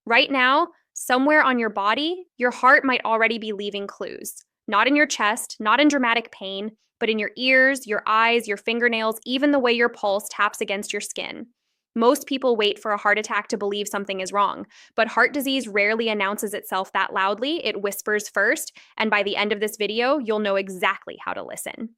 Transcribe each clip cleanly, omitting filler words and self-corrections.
Right now, somewhere on your body, your heart might already be leaving clues. Not in your chest, not in dramatic pain, but in your ears, your eyes, your fingernails, even the way your pulse taps against your skin. Most people wait for a heart attack to believe something is wrong, but heart disease rarely announces itself that loudly. It whispers first, and by the end of this video, you'll know exactly how to listen.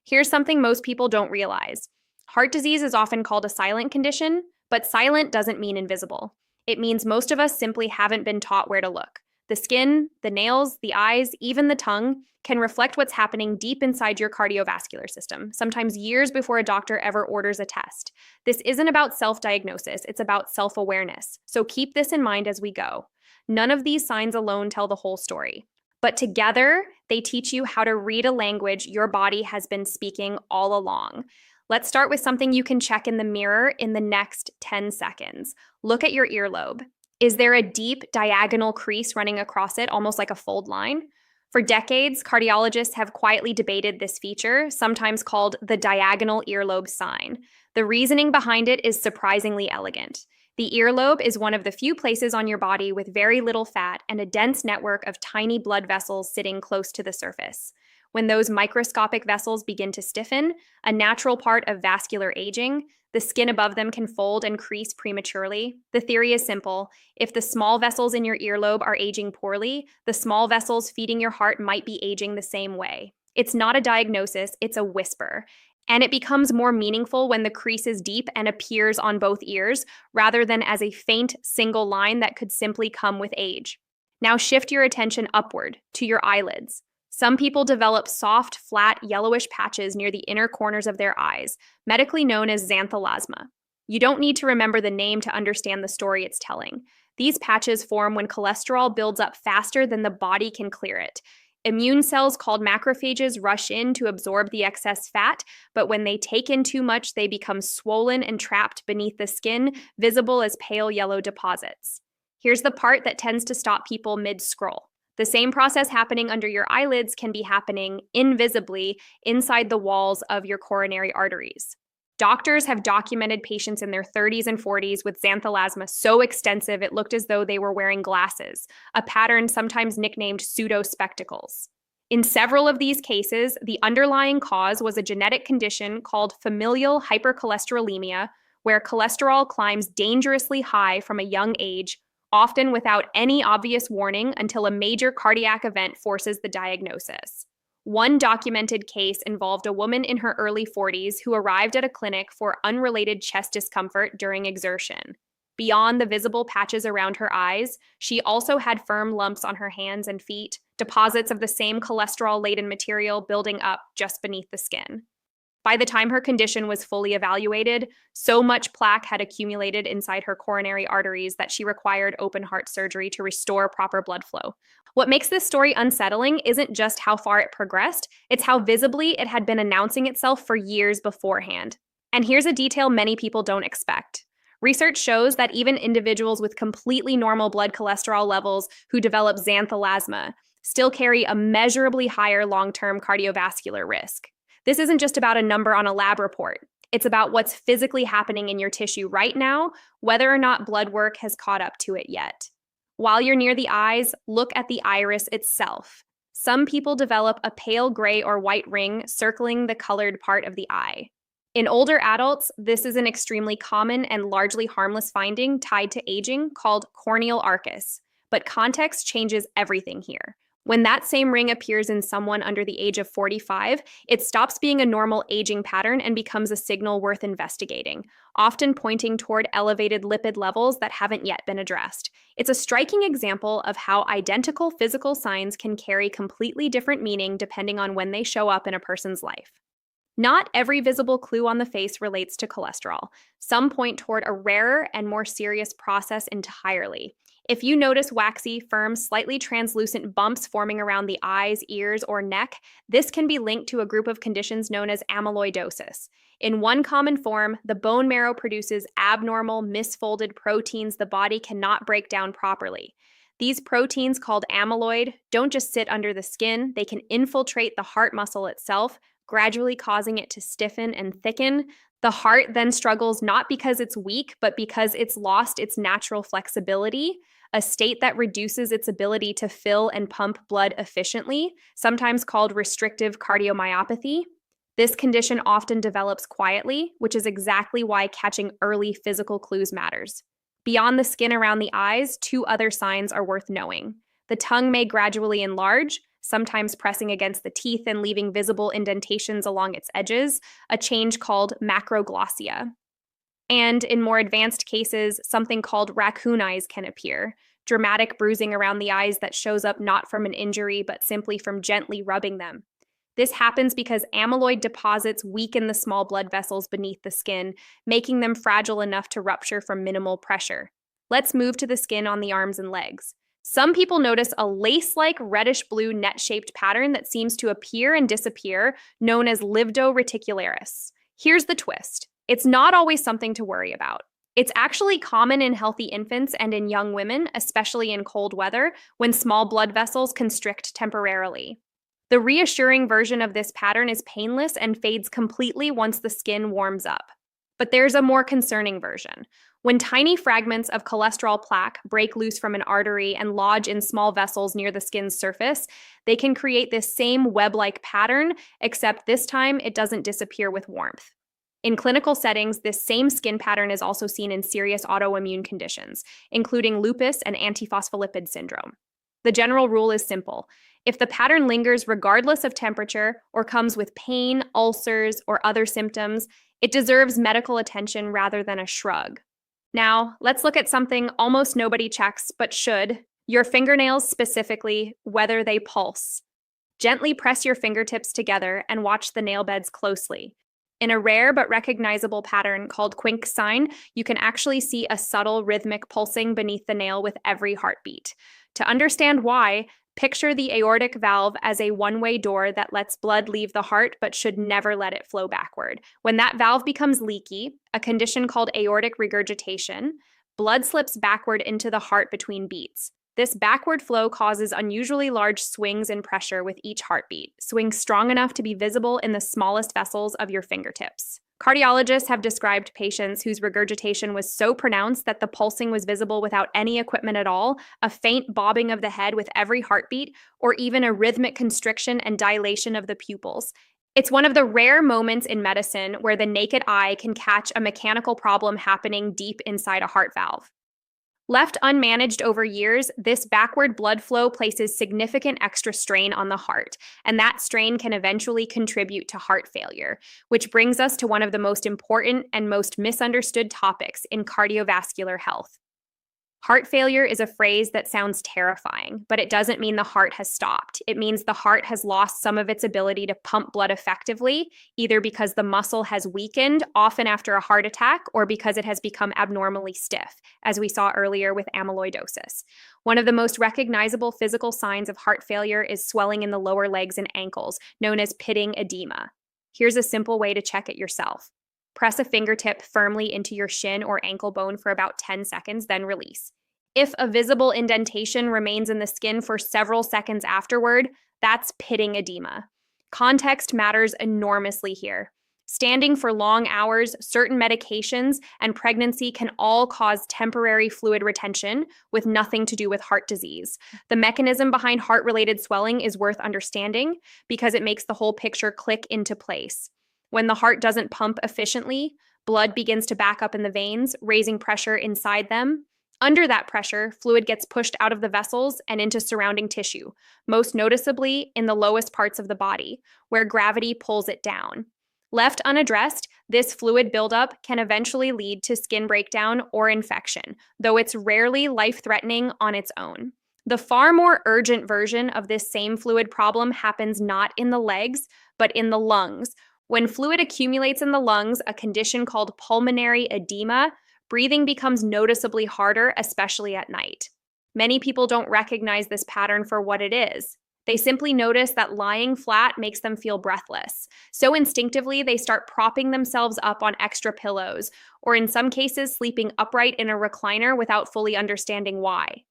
Here's something most people don't realize. Heart disease is often called a silent condition, but silent doesn't mean invisible. It means most of us simply haven't been taught where to look. The skin, the nails, the eyes, even the tongue can reflect what's happening deep inside your cardiovascular system, sometimes years before a doctor ever orders a test. This isn't about self-diagnosis, it's about self-awareness. So keep this in mind as we go. None of these signs alone tell the whole story. But together, they teach you how to read a language your body has been speaking all along. Let's start with something you can check in the mirror in the next 10 seconds. Look at your earlobe. Is there a deep diagonal crease running across it, almost like a fold line? For decades, cardiologists have quietly debated this feature, sometimes called the diagonal earlobe sign. The reasoning behind it is surprisingly elegant. The earlobe is one of the few places on your body with very little fat and a dense network of tiny blood vessels sitting close to the surface. When those microscopic vessels begin to stiffen, a natural part of vascular aging, the skin above them can fold and crease prematurely. The theory is simple. If the small vessels in your earlobe are aging poorly, the small vessels feeding your heart might be aging the same way. It's not a diagnosis, it's a whisper. And it becomes more meaningful when the crease is deep and appears on both ears, rather than as a faint single line that could simply come with age. Now shift your attention upward to your eyelids. Some people develop soft, flat, yellowish patches near the inner corners of their eyes, medically known as xanthelasma. You don't need to remember the name to understand the story it's telling. These patches form when cholesterol builds up faster than the body can clear it. Immune cells called macrophages rush in to absorb the excess fat, but when they take in too much, they become swollen and trapped beneath the skin, visible as pale yellow deposits. Here's the part that tends to stop people mid-scroll. The same process happening under your eyelids can be happening invisibly inside the walls of your coronary arteries. Doctors have documented patients in their 30s and 40s with xanthelasma so extensive it looked as though they were wearing glasses, a pattern sometimes nicknamed pseudo-spectacles. In several of these cases, the underlying cause was a genetic condition called familial hypercholesterolemia, where cholesterol climbs dangerously high from a young age, often without any obvious warning until a major cardiac event forces the diagnosis. One documented case involved a woman in her early 40s who arrived at a clinic for unrelated chest discomfort during exertion. Beyond the visible patches around her eyes, she also had firm lumps on her hands and feet, deposits of the same cholesterol-laden material building up just beneath the skin. By the time her condition was fully evaluated, so much plaque had accumulated inside her coronary arteries that she required open heart surgery to restore proper blood flow. What makes this story unsettling isn't just how far it progressed, it's how visibly it had been announcing itself for years beforehand. And here's a detail many people don't expect. Research shows that even individuals with completely normal blood cholesterol levels who develop xanthelasma still carry a measurably higher long-term cardiovascular risk. This isn't just about a number on a lab report. It's about what's physically happening in your tissue right now, whether or not blood work has caught up to it yet. While you're near the eyes, look at the iris itself. Some people develop a pale gray or white ring circling the colored part of the eye. In older adults, this is an extremely common and largely harmless finding tied to aging called corneal arcus. But context changes everything here. When that same ring appears in someone under the age of 45, it stops being a normal aging pattern and becomes a signal worth investigating, often pointing toward elevated lipid levels that haven't yet been addressed. It's a striking example of how identical physical signs can carry completely different meaning depending on when they show up in a person's life. Not every visible clue on the face relates to cholesterol. Some point toward a rarer and more serious process entirely. If you notice waxy, firm, slightly translucent bumps forming around the eyes, ears, or neck, this can be linked to a group of conditions known as amyloidosis. In one common form, the bone marrow produces abnormal, misfolded proteins the body cannot break down properly. These proteins, called amyloid, don't just sit under the skin, they can infiltrate the heart muscle itself, gradually causing it to stiffen and thicken, The heart then struggles not because it's weak, but because it's lost its natural flexibility, a state that reduces its ability to fill and pump blood efficiently, sometimes called restrictive cardiomyopathy. This condition often develops quietly, which is exactly why catching early physical clues matters. Beyond the skin around the eyes, two other signs are worth knowing. The tongue may gradually enlarge, sometimes pressing against the teeth and leaving visible indentations along its edges, a change called macroglossia. And in more advanced cases, something called raccoon eyes can appear, dramatic bruising around the eyes that shows up not from an injury, but simply from gently rubbing them. This happens because amyloid deposits weaken the small blood vessels beneath the skin, making them fragile enough to rupture from minimal pressure. Let's move to the skin on the arms and legs. Some people notice a lace-like reddish-blue net-shaped pattern that seems to appear and disappear, known as Livedo reticularis. Here's the twist. It's not always something to worry about. It's actually common in healthy infants and in young women, especially in cold weather, when small blood vessels constrict temporarily. The reassuring version of this pattern is painless and fades completely once the skin warms up. But there's a more concerning version. When tiny fragments of cholesterol plaque break loose from an artery and lodge in small vessels near the skin's surface, they can create this same web-like pattern, except this time it doesn't disappear with warmth. In clinical settings, this same skin pattern is also seen in serious autoimmune conditions, including lupus and antiphospholipid syndrome. The general rule is simple. If the pattern lingers regardless of temperature or comes with pain, ulcers, or other symptoms, it deserves medical attention rather than a shrug. Now, let's look at something almost nobody checks, but should. Your fingernails specifically, whether they pulse. Gently press your fingertips together and watch the nail beds closely. In a rare but recognizable pattern called Quincke sign, you can actually see a subtle rhythmic pulsing beneath the nail with every heartbeat. To understand why, picture the aortic valve as a one-way door that lets blood leave the heart but should never let it flow backward. When that valve becomes leaky, a condition called aortic regurgitation, blood slips backward into the heart between beats. This backward flow causes unusually large swings in pressure with each heartbeat, swings strong enough to be visible in the smallest vessels of your fingertips. Cardiologists have described patients whose regurgitation was so pronounced that the pulsing was visible without any equipment at all, a faint bobbing of the head with every heartbeat, or even a rhythmic constriction and dilation of the pupils. It's one of the rare moments in medicine where the naked eye can catch a mechanical problem happening deep inside a heart valve. Left unmanaged over years, this backward blood flow places significant extra strain on the heart, and that strain can eventually contribute to heart failure, which brings us to one of the most important and most misunderstood topics in cardiovascular health. Heart failure is a phrase that sounds terrifying, but it doesn't mean the heart has stopped. It means the heart has lost some of its ability to pump blood effectively, either because the muscle has weakened, often after a heart attack, or because it has become abnormally stiff, as we saw earlier with amyloidosis. One of the most recognizable physical signs of heart failure is swelling in the lower legs and ankles, known as pitting edema. Here's a simple way to check it yourself. Press a fingertip firmly into your shin or ankle bone for about 10 seconds, then release. If a visible indentation remains in the skin for several seconds afterward, that's pitting edema. Context matters enormously here. Standing for long hours, certain medications, and pregnancy can all cause temporary fluid retention with nothing to do with heart disease. The mechanism behind heart-related swelling is worth understanding because it makes the whole picture click into place. When the heart doesn't pump efficiently, blood begins to back up in the veins, raising pressure inside them. Under that pressure, fluid gets pushed out of the vessels and into surrounding tissue, most noticeably in the lowest parts of the body, where gravity pulls it down. Left unaddressed, this fluid buildup can eventually lead to skin breakdown or infection, though it's rarely life-threatening on its own. The far more urgent version of this same fluid problem happens not in the legs, but in the lungs. When fluid accumulates in the lungs, a condition called pulmonary edema, breathing becomes noticeably harder, especially at night. Many people don't recognize this pattern for what it is. They simply notice that lying flat makes them feel breathless. So instinctively, they start propping themselves up on extra pillows, or in some cases, sleeping upright in a recliner without fully understanding why.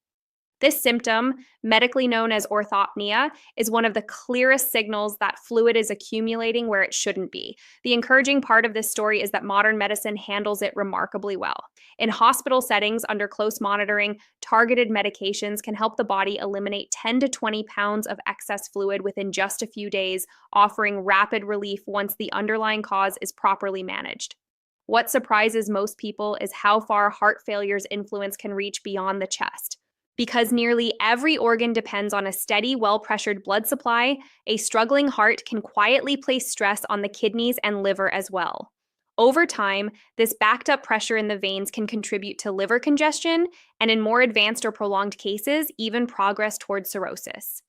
This symptom, medically known as orthopnea, is one of the clearest signals that fluid is accumulating where it shouldn't be. The encouraging part of this story is that modern medicine handles it remarkably well. In hospital settings, under close monitoring, targeted medications can help the body eliminate 10 to 20 pounds of excess fluid within just a few days, offering rapid relief once the underlying cause is properly managed. What surprises most people is how far heart failure's influence can reach beyond the chest. Because nearly every organ depends on a steady, well-pressured blood supply, a struggling heart can quietly place stress on the kidneys and liver as well. Over time, this backed-up pressure in the veins can contribute to liver congestion, and in more advanced or prolonged cases, even progress towards cirrhosis.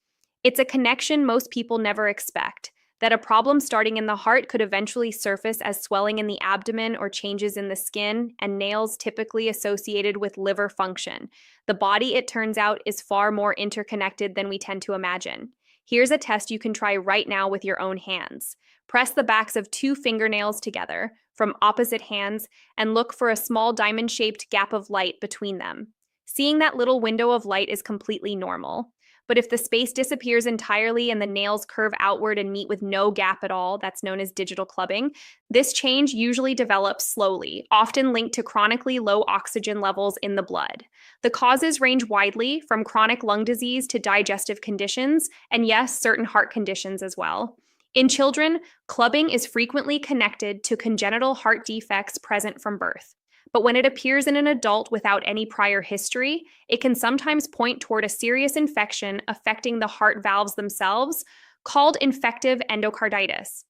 It's a connection most people never expect, that a problem starting in the heart could eventually surface as swelling in the abdomen or changes in the skin, and nails typically associated with liver function. The body, it turns out, is far more interconnected than we tend to imagine. Here's a test you can try right now with your own hands. Press the backs of 2 fingernails together from opposite hands and look for a small diamond-shaped gap of light between them. Seeing that little window of light is completely normal. But if the space disappears entirely and the nails curve outward and meet with no gap at all, that's known as digital clubbing, this change usually develops slowly, often linked to chronically low oxygen levels in the blood. The causes range widely, from chronic lung disease to digestive conditions, and yes, certain heart conditions as well. In children, clubbing is frequently connected to congenital heart defects present from birth. But when it appears in an adult without any prior history, it can sometimes point toward a serious infection affecting the heart valves themselves, called infective endocarditis.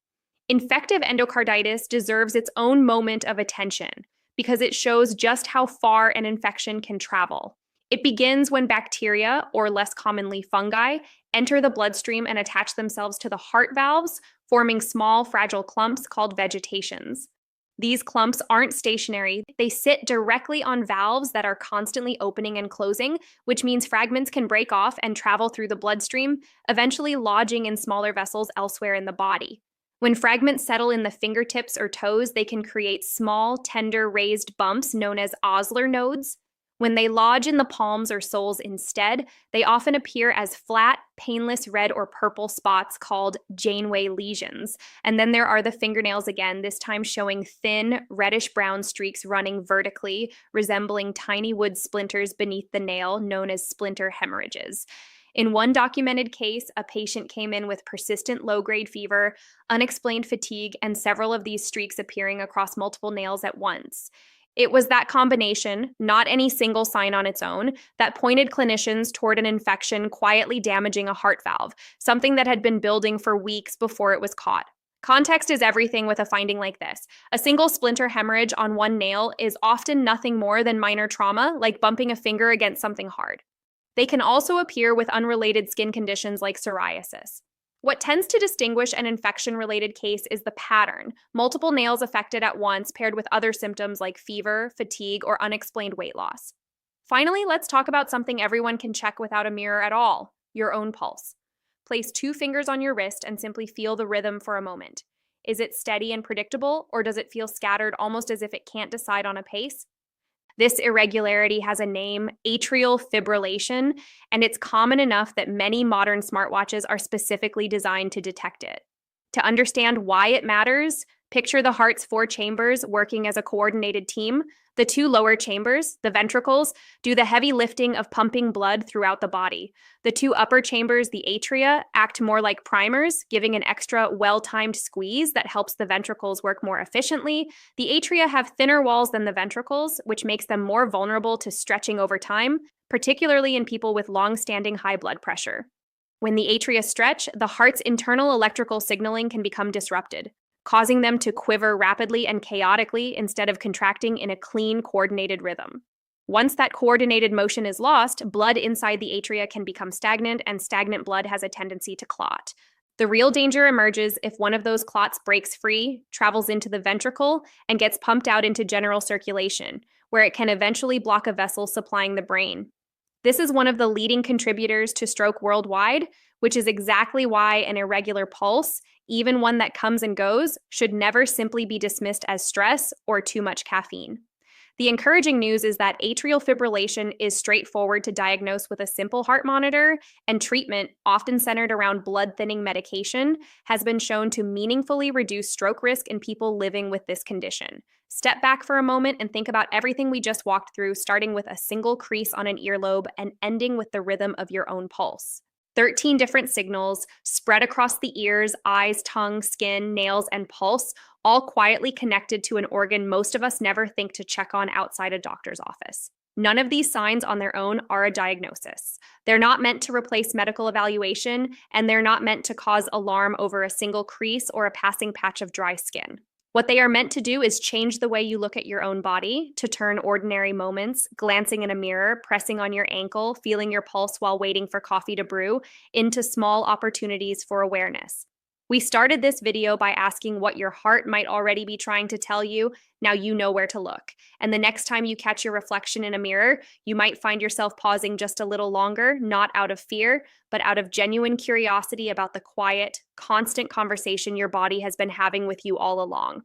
Infective endocarditis deserves its own moment of attention because it shows just how far an infection can travel. It begins when bacteria, or less commonly fungi, enter the bloodstream and attach themselves to the heart valves, forming small, fragile clumps called vegetations. These clumps aren't stationary. They sit directly on valves that are constantly opening and closing, which means fragments can break off and travel through the bloodstream, eventually lodging in smaller vessels elsewhere in the body. When fragments settle in the fingertips or toes, they can create small, tender, raised bumps known as Osler nodes. When they lodge in the palms or soles instead, they often appear as flat, painless red or purple spots called Janeway lesions. And then there are the fingernails again, this time showing thin, reddish-brown streaks running vertically, resembling tiny wood splinters beneath the nail, known as splinter hemorrhages. In one documented case, a patient came in with persistent low-grade fever, unexplained fatigue, and several of these streaks appearing across multiple nails at once. It was that combination, not any single sign on its own, that pointed clinicians toward an infection quietly damaging a heart valve, something that had been building for weeks before it was caught. Context is everything with a finding like this. A single splinter hemorrhage on one nail is often nothing more than minor trauma, like bumping a finger against something hard. They can also appear with unrelated skin conditions like psoriasis. What tends to distinguish an infection-related case is the pattern, multiple nails affected at once paired with other symptoms like fever, fatigue, or unexplained weight loss. Finally, let's talk about something everyone can check without a mirror at all, your own pulse. Place 2 fingers on your wrist and simply feel the rhythm for a moment. Is it steady and predictable, or does it feel scattered almost as if it can't decide on a pace? This irregularity has a name, atrial fibrillation, and it's common enough that many modern smartwatches are specifically designed to detect it. To understand why it matters, picture the heart's 4 chambers working as a coordinated team. The 2 lower chambers, the ventricles, do the heavy lifting of pumping blood throughout the body. The 2 upper chambers, the atria, act more like primers, giving an extra well-timed squeeze that helps the ventricles work more efficiently. The atria have thinner walls than the ventricles, which makes them more vulnerable to stretching over time, particularly in people with long-standing high blood pressure. When the atria stretch, the heart's internal electrical signaling can become disrupted, causing them to quiver rapidly and chaotically instead of contracting in a clean, coordinated rhythm. Once that coordinated motion is lost, blood inside the atria can become stagnant, and stagnant blood has a tendency to clot. The real danger emerges if one of those clots breaks free, travels into the ventricle, and gets pumped out into general circulation, where it can eventually block a vessel supplying the brain. This is one of the leading contributors to stroke worldwide, which is exactly why an irregular pulse, even one that comes and goes, should never simply be dismissed as stress or too much caffeine. The encouraging news is that atrial fibrillation is straightforward to diagnose with a simple heart monitor, and treatment, often centered around blood thinning medication, has been shown to meaningfully reduce stroke risk in people living with this condition. Step back for a moment and think about everything we just walked through, starting with a single crease on an earlobe and ending with the rhythm of your own pulse. 13 different signals spread across the ears, eyes, tongue, skin, nails, and pulse, all quietly connected to an organ most of us never think to check on outside a doctor's office. None of these signs on their own are a diagnosis. They're not meant to replace medical evaluation, and they're not meant to cause alarm over a single crease or a passing patch of dry skin. What they are meant to do is change the way you look at your own body, to turn ordinary moments, glancing in a mirror, pressing on your ankle, feeling your pulse while waiting for coffee to brew, into small opportunities for awareness. We started this video by asking what your heart might already be trying to tell you. Now you know where to look. And the next time you catch your reflection in a mirror, you might find yourself pausing just a little longer, not out of fear, but out of genuine curiosity about the quiet, constant conversation your body has been having with you all along.